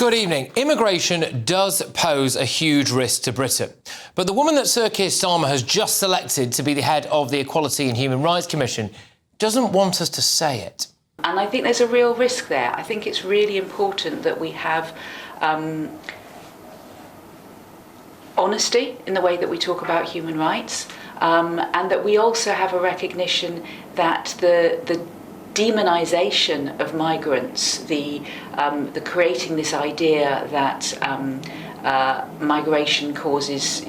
Good evening. Immigration does pose a huge risk to Britain. But the woman that Sir Keir Starmer has just selected to be the head of the Equality and Human Rights Commission doesn't want us to say it. And I think there's a real risk there. I think it's really important that we have honesty in the way that we talk about human rights, and that we also have a recognition that the demonisation of migrants, the creating this idea that migration causes,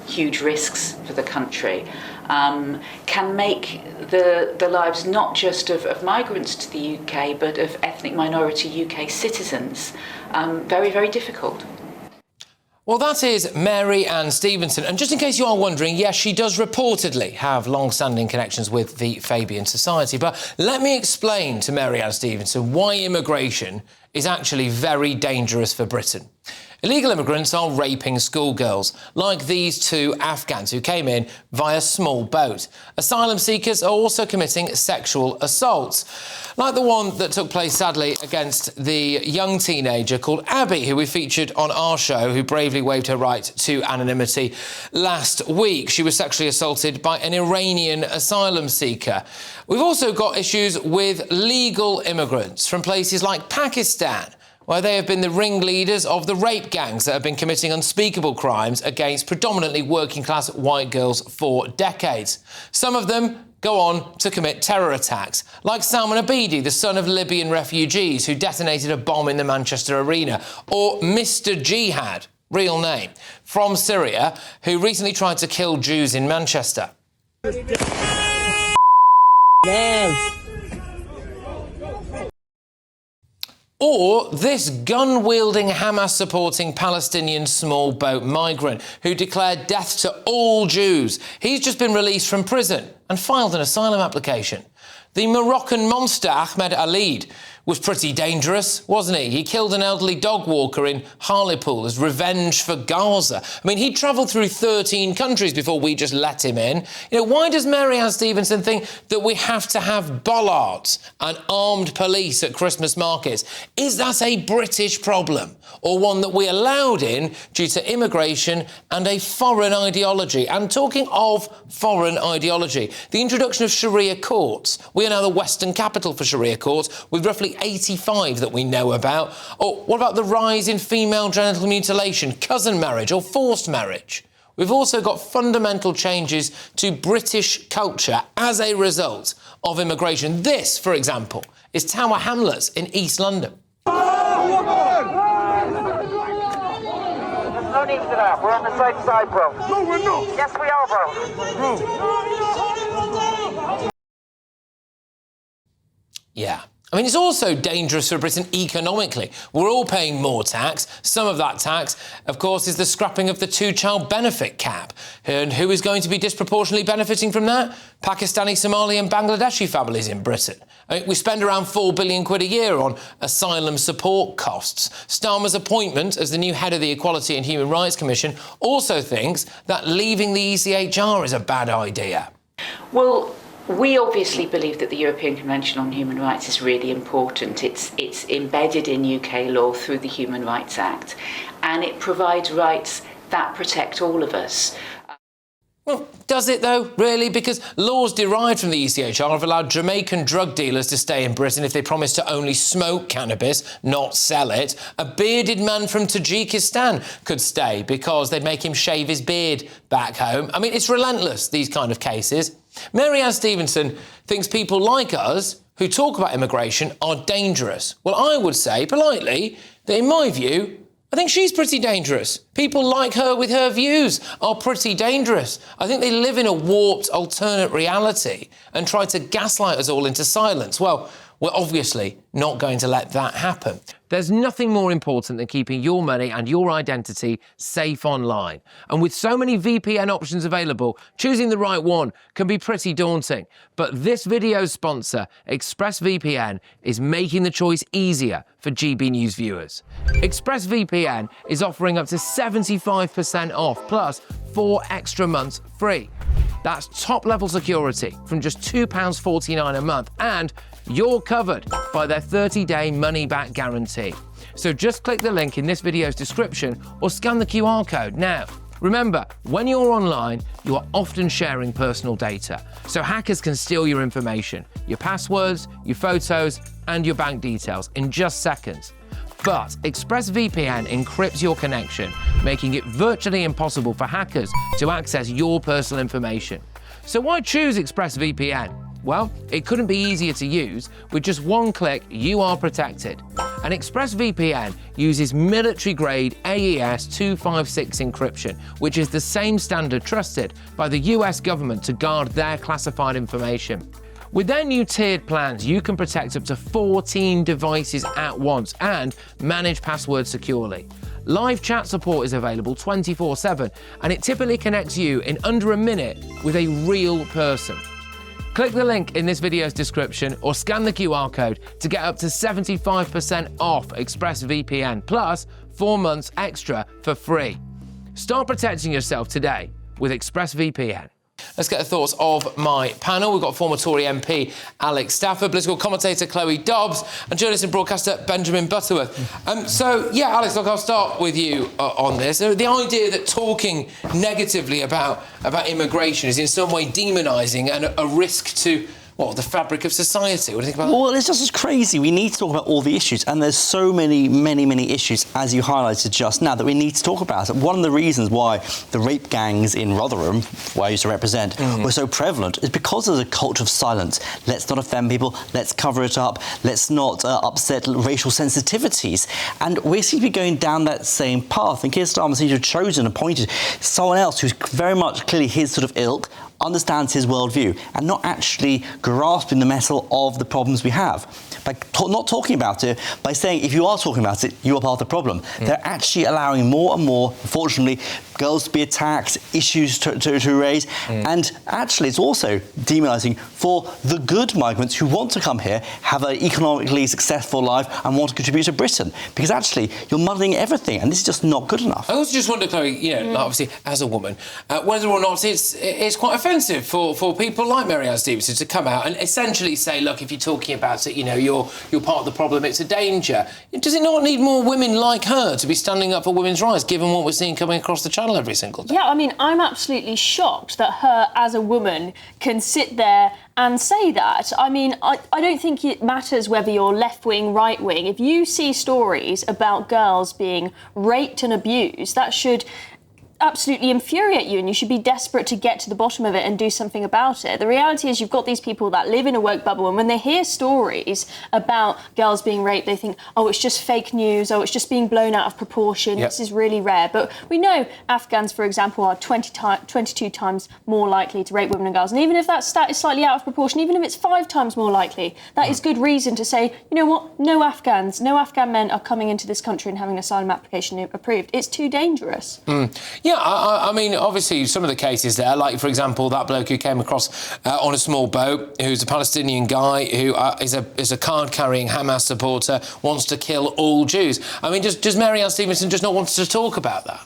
huge risks for the country, can make the lives not just of migrants to the UK, but of ethnic minority UK citizens very, very difficult. Well, that is Mary Ann Stevenson. And just in case you are wondering, yes, she does reportedly have long-standing connections with the Fabian Society. But let me explain to Mary Ann Stevenson why immigration is actually very dangerous for Britain. Illegal immigrants are raping schoolgirls, like these two Afghans who came in via small boat. Asylum seekers are also committing sexual assaults, like the one that took place, sadly, against the young teenager called Abby, who we featured on our show, who bravely waived her right to anonymity last week. She was sexually assaulted by an Iranian asylum seeker. We've also got issues with legal immigrants from places like Pakistan, where they have been the ringleaders of the rape gangs that have been committing unspeakable crimes against predominantly working-class white girls for decades. Some of them go on to commit terror attacks, like Salman Abedi, the son of Libyan refugees who detonated a bomb in the Manchester Arena, or Mr. Jihad, real name, from Syria, who recently tried to kill Jews in Manchester. Or this gun-wielding, Hamas-supporting Palestinian small boat migrant who declared death to all Jews. He's just been released from prison and filed an asylum application. The Moroccan monster Ahmed Alid was pretty dangerous, wasn't he? He killed an elderly dog walker in Hartlepool as revenge for Gaza. I mean, he travelled through 13 countries before we just let him in. Why does Mary Ann Stevenson think that we have to have bollards and armed police at Christmas markets? Is that a British problem, or one that we allowed in due to immigration and a foreign ideology? And talking of foreign ideology, the introduction of Sharia courts. We are now the Western capital for Sharia courts, with roughly 85 that we know about. Or what about the rise in female genital mutilation, cousin marriage or forced marriage? We've also got fundamental changes to British culture as a result of immigration. This, for example, is Tower Hamlets in East London. No need for that. We're on the safe side, bro. No, we're not. Yes, we are, bro. Yeah. I mean, it's also dangerous for Britain economically. We're all paying more tax. Some of that tax, of course, is the scrapping of the two-child benefit cap. And who is going to be disproportionately benefiting from that? Pakistani, Somali and Bangladeshi families in Britain. I mean, we spend around £4 billion a year on asylum support costs. Starmer's appointment as the new head of the Equality and Human Rights Commission also thinks that leaving the ECHR is a bad idea. Well, we obviously believe that the European Convention on Human Rights is really important. It's embedded in UK law through the Human Rights Act, and it provides rights that protect all of us. Well, does it though, really? Because laws derived from the ECHR have allowed Jamaican drug dealers to stay in Britain if they promise to only smoke cannabis, not sell it. A bearded man from Tajikistan could stay because they'd make him shave his beard back home. I mean, it's relentless, these kind of cases. Mary Ann Stevenson thinks people like us who talk about immigration are dangerous. Well, I would say, politely, that in my view, I think she's pretty dangerous. People like her with her views are pretty dangerous. I think they live in a warped alternate reality and try to gaslight us all into silence. Well, we're obviously not going to let that happen. There's nothing more important than keeping your money and your identity safe online. And with so many VPN options available, choosing the right one can be pretty daunting. But this video's sponsor, ExpressVPN, is making the choice easier for GB News viewers. ExpressVPN is offering up to 75% off, plus 4 extra months free. That's top-level security from just £2.49 a month, and you're covered by their 30-day money-back guarantee. So just click the link in this video's description or scan the QR code. Now, remember, when you're online, you are often sharing personal data, so hackers can steal your information, your passwords, your photos, and your bank details in just seconds. But ExpressVPN encrypts your connection, making it virtually impossible for hackers to access your personal information. So why choose ExpressVPN? Well, it couldn't be easier to use. With just one click, you are protected. And ExpressVPN uses military-grade AES 256 encryption, which is the same standard trusted by the US government to guard their classified information. With their new tiered plans, you can protect up to 14 devices at once and manage passwords securely. Live chat support is available 24/7, and it typically connects you in under a minute with a real person. Click the link in this video's description or scan the QR code to get up to 75% off ExpressVPN, plus 4 months extra for free. Start protecting yourself today with ExpressVPN. Let's get the thoughts of my panel. We've got former Tory MP Alex Stafford, political commentator Chloe Dobbs, and journalist and broadcaster Benjamin Butterworth. Alex, look, I'll start with you on this. The idea that talking negatively about immigration is in some way demonising and a risk to the fabric of society. What do you think about that? Well, it's just as crazy. We need to talk about all the issues, and there's so many issues, as you highlighted just now, that we need to talk about. One of the reasons why the rape gangs in Rotherham, where I used to represent, were so prevalent is because there's a culture of silence. Let's not offend people, let's cover it up, let's not upset racial sensitivities. And we seem to be going down that same path, and Keir Starmer seems to have chosen, appointed someone else who's very much clearly his sort of ilk, understands his worldview, and not actually grasping the metal of the problems we have. By not talking about it, by saying if you are talking about it, you are part of the problem. They're actually allowing more and more, unfortunately, girls to be attacked, issues to raise, and actually it's also demonising for the good migrants who want to come here, have an economically successful life and want to contribute to Britain, because actually you're muddling everything, and this is just not good enough. I also just wonder, Chloe, obviously as a woman, whether or not it's quite offensive for people like Mary-Anne Stevenson to come out and essentially say, look, if you're talking about it, you're part of the problem, it's a danger. Does it not need more women like her to be standing up for women's rights, given what we're seeing coming across the channel every single day? Yeah, I mean, I'm absolutely shocked that her, as a woman, can sit there and say that. I mean, I don't think it matters whether you're left-wing, right-wing. If you see stories about girls being raped and abused, that should absolutely infuriate you, and you should be desperate to get to the bottom of it and do something about it. The reality is you've got these people that live in a woke bubble, and when they hear stories about girls being raped, they think, oh, it's just fake news, oh, it's just being blown out of proportion, This is really rare. But we know Afghans, for example, are 22 times more likely to rape women and girls, and even if that stat is slightly out of proportion, even if it's 5 times more likely, that is good reason to say, you know what, no Afghan men are coming into this country and having an asylum application approved. It's too dangerous. Yeah, I mean, obviously, some of the cases there, like, for example, that bloke who came across on a small boat, who's a Palestinian guy who is a card-carrying Hamas supporter, wants to kill all Jews. I mean, does Mary-Anne Stevenson just not want to talk about that?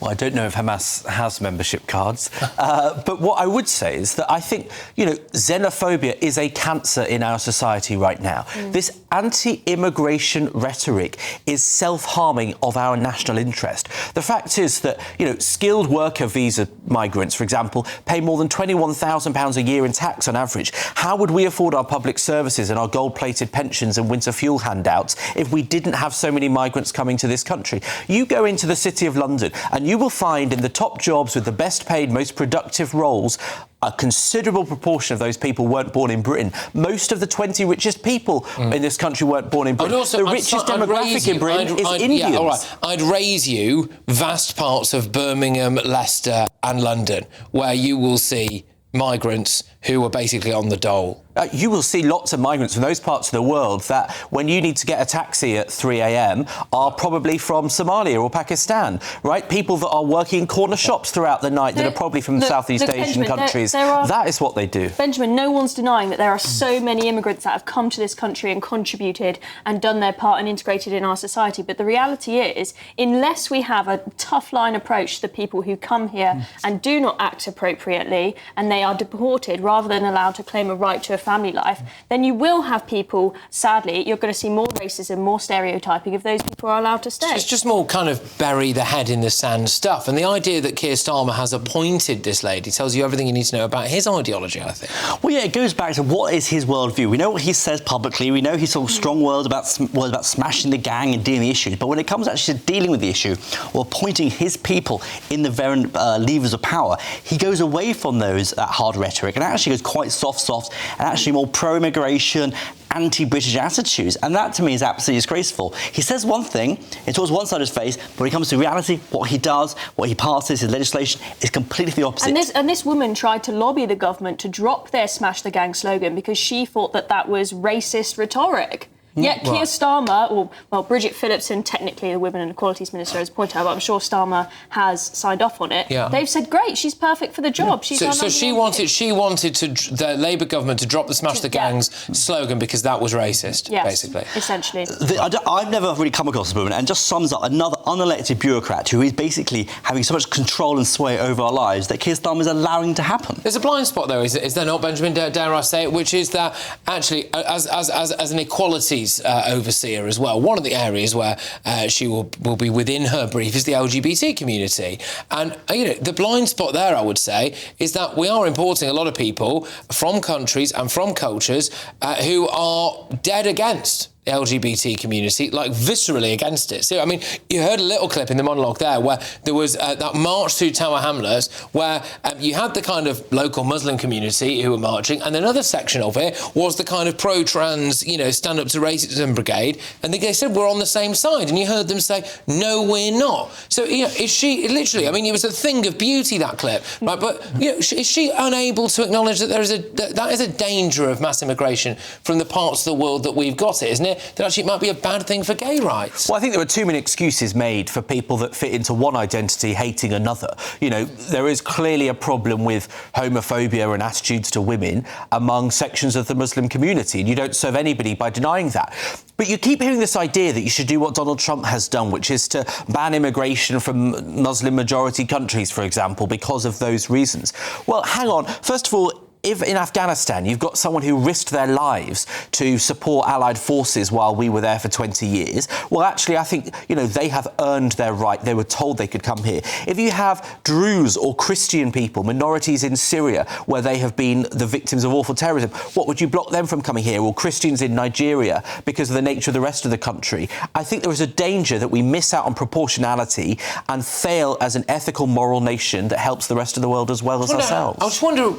Well, I don't know if Hamas has membership cards, but what I would say is that I think, xenophobia is a cancer in our society right now. This anti-immigration rhetoric is self-harming of our national interest. The fact is that, skilled worker visa migrants, for example, pay more than £21,000 a year in tax on average. How would we afford our public services and our gold-plated pensions and winter fuel handouts if we didn't have so many migrants coming to this country? You go into the City of London and you will find in the top jobs with the best paid, most productive roles, a considerable proportion of those people weren't born in Britain. Most of the 20 richest people in this country weren't born in Britain. The richest demographic in Britain is Indians. Yeah, all right. I'd raise you vast parts of Birmingham, Leicester and London, where you will see migrants who are basically on the dole. You will see lots of migrants from those parts of the world that, when you need to get a taxi at 3 a.m, are probably from Somalia or Pakistan, right? People that are working in corner shops throughout the night that are probably from Southeast Asian countries. That is what they do. Benjamin, no one's denying that there are so many immigrants that have come to this country and contributed and done their part and integrated in our society. But the reality is, unless we have a tough line approach to the people who come here and do not act appropriately and they are deported rather rather than allowed to claim a right to a family life, then you will have people, sadly, you're going to see more racism, more stereotyping if those people are allowed to stay. It's just more kind of bury the head in the sand stuff. And the idea that Keir Starmer has appointed this lady tells you everything you need to know about his ideology, I think. Well, yeah, it goes back to what is his worldview. We know what he says publicly. We know he's sort of strong words about smashing the gang and dealing with the issues. But when it comes actually to dealing with the issue or appointing his people in the very levers of power, he goes away from those hard rhetoric and actually goes quite soft, and actually more pro-immigration, anti-British attitudes. And that, to me, is absolutely disgraceful. He says one thing, it's towards one side of his face, but when it comes to reality, what he does, what he passes, his legislation, is completely the opposite. And this woman tried to lobby the government to drop their Smash the Gang slogan because she thought that was racist rhetoric. Yet Keir Starmer, well, Bridget Phillipson, technically the Women and Equalities Minister, has pointed out, but I'm sure Starmer has signed off on it. Yeah. They've said, great, she's perfect for the job. She's so she wanted the Labour government to drop the Smash the Gangs slogan because that was racist, basically. Essentially. I've never really come across this woman, and just sums up another unelected bureaucrat who is basically having so much control and sway over our lives that Keir Starmer is allowing to happen. There's a blind spot, though, is there not, Benjamin, dare I say it, which is that, actually, as an equalities overseer as well, one of the areas where she will be within her brief is the LGBT community. And, the blind spot there, I would say, is that we are importing a lot of people from countries and from cultures who are dead against the LGBT community, like viscerally against it. So, I mean, you heard a little clip in the monologue there where there was that march through Tower Hamlets where you had the kind of local Muslim community who were marching, and another section of it was the kind of pro-trans, stand up to racism brigade, and they said we're on the same side, and you heard them say, no, we're not. So, is she literally, I mean, it was a thing of beauty, that clip, right? But, is she unable to acknowledge that that is a danger of mass immigration from the parts of the world that we've got it, isn't it? That actually it might be a bad thing for gay rights. Well, I think there are too many excuses made for people that fit into one identity hating another. There is clearly a problem with homophobia and attitudes to women among sections of the Muslim community, and you don't serve anybody by denying that. But you keep hearing this idea that you should do what Donald Trump has done, which is to ban immigration from Muslim-majority countries, for example, because of those reasons. Well, hang on. First of all, if in Afghanistan you've got someone who risked their lives to support Allied forces while we were there for 20 years, well, actually, I think, they have earned their right. They were told they could come here. If you have Druze or Christian people, minorities in Syria, where they have been the victims of awful terrorism, what would you block them from coming here? Or Christians in Nigeria, because of the nature of the rest of the country? I think there is a danger that we miss out on proportionality and fail as an ethical, moral nation that helps the rest of the world as well as ourselves. I just wonder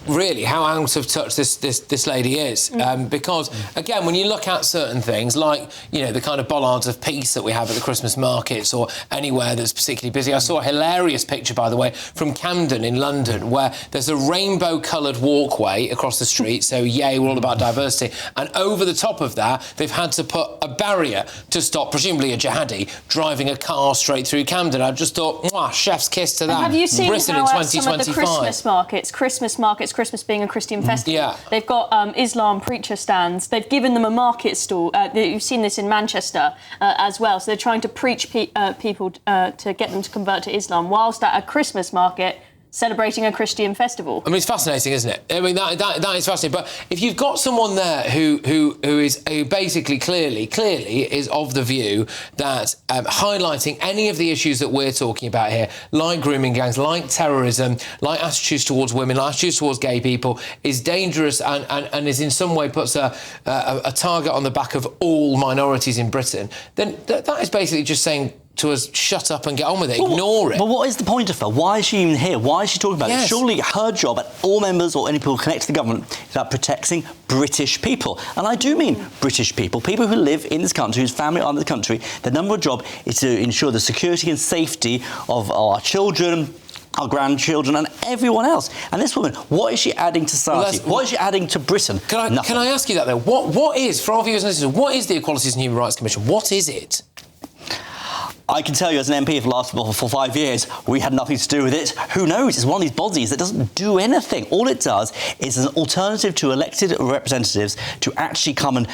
really how out of touch this lady is, because again, when you look at certain things like the kind of bollards of peace that we have at the Christmas markets or anywhere that's particularly busy. I saw a hilarious picture, by the way, from Camden in London, where there's a rainbow coloured walkway across the street, so yay, we're all about diversity, and over the top of that they've had to put a barrier to stop presumably a jihadi driving a car straight through Camden. I just thought, mwah, chef's kiss to that. Have you seen Britain how in at some of the Christmas markets, Christmas being a Christian festival, they've got Islam preacher stands. They've given them a market stall. You've seen this in Manchester as well. So they're trying to preach people to get them to convert to Islam, whilst at a Christmas market celebrating a Christian festival. I mean, it's fascinating, isn't it? I mean, that is fascinating. But if you've got someone there who basically clearly is of the view that highlighting any of the issues that we're talking about here, like grooming gangs, like terrorism, like attitudes towards women, like attitudes towards gay people, is dangerous and is in some way puts a target on the back of all minorities in Britain, then that is basically just saying to us, shut up and get on with it, ignore it. But what is the point of her? Why is she even here? Why is she talking about it? Surely her job, and all members or any people connected to the government, is about protecting British people. And I do mean British people who live in this country, whose family are in the country. Their number one job is to ensure the security and safety of our children, our grandchildren and everyone else. And this woman, what is she adding to society? What is she adding to Britain? Can I ask you that, though? What is, for our viewers and listeners, what is the Equalities and Human Rights Commission? What is it? I can tell you as an MP for the last for 5 years, we had nothing to do with it. Who knows? It's one of these bodies that doesn't do anything. All it does is an alternative to elected representatives to actually come and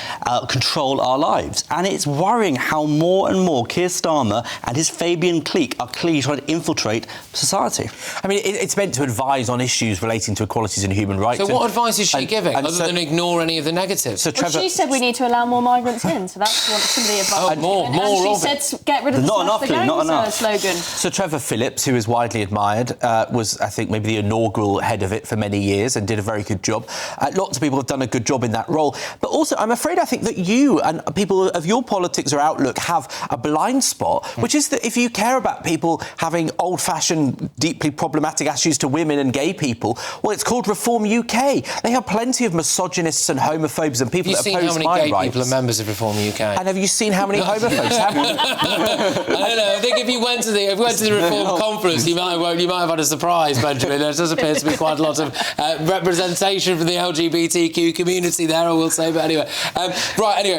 control our lives. And it's worrying how more and more Keir Starmer and his Fabian clique are clearly trying to infiltrate society. I mean, it's meant to advise on issues relating to equalities and human rights. So what advice is she giving, other than ignore any of the negatives? So Well, she said we need to allow more migrants in, so that's what some of the advice. Oh, more and of she it. said get rid of the Not enough, Smash the Lou, not Gangs enough. slogan. So Trevor Phillips, who is widely admired, was, I think, maybe the inaugural head of it for many years and did a very good job. Lots of people have done a good job in that role. But also, I'm afraid I think that you and people of your politics or outlook have a blind spot, which is that if you care about people having old-fashioned, deeply problematic attitudes to women and gay people, well, it's called Reform UK. They have plenty of misogynists and homophobes and people that oppose my rights. Have you seen how many gay people are members of Reform UK? And have you seen how many homophobes have you? I don't know. I think if you went to the Reform conference, you might have had a surprise, Benjamin. There does appear to be quite a lot of representation from the LGBTQ community there, I will say. But anyway, right. Anyway,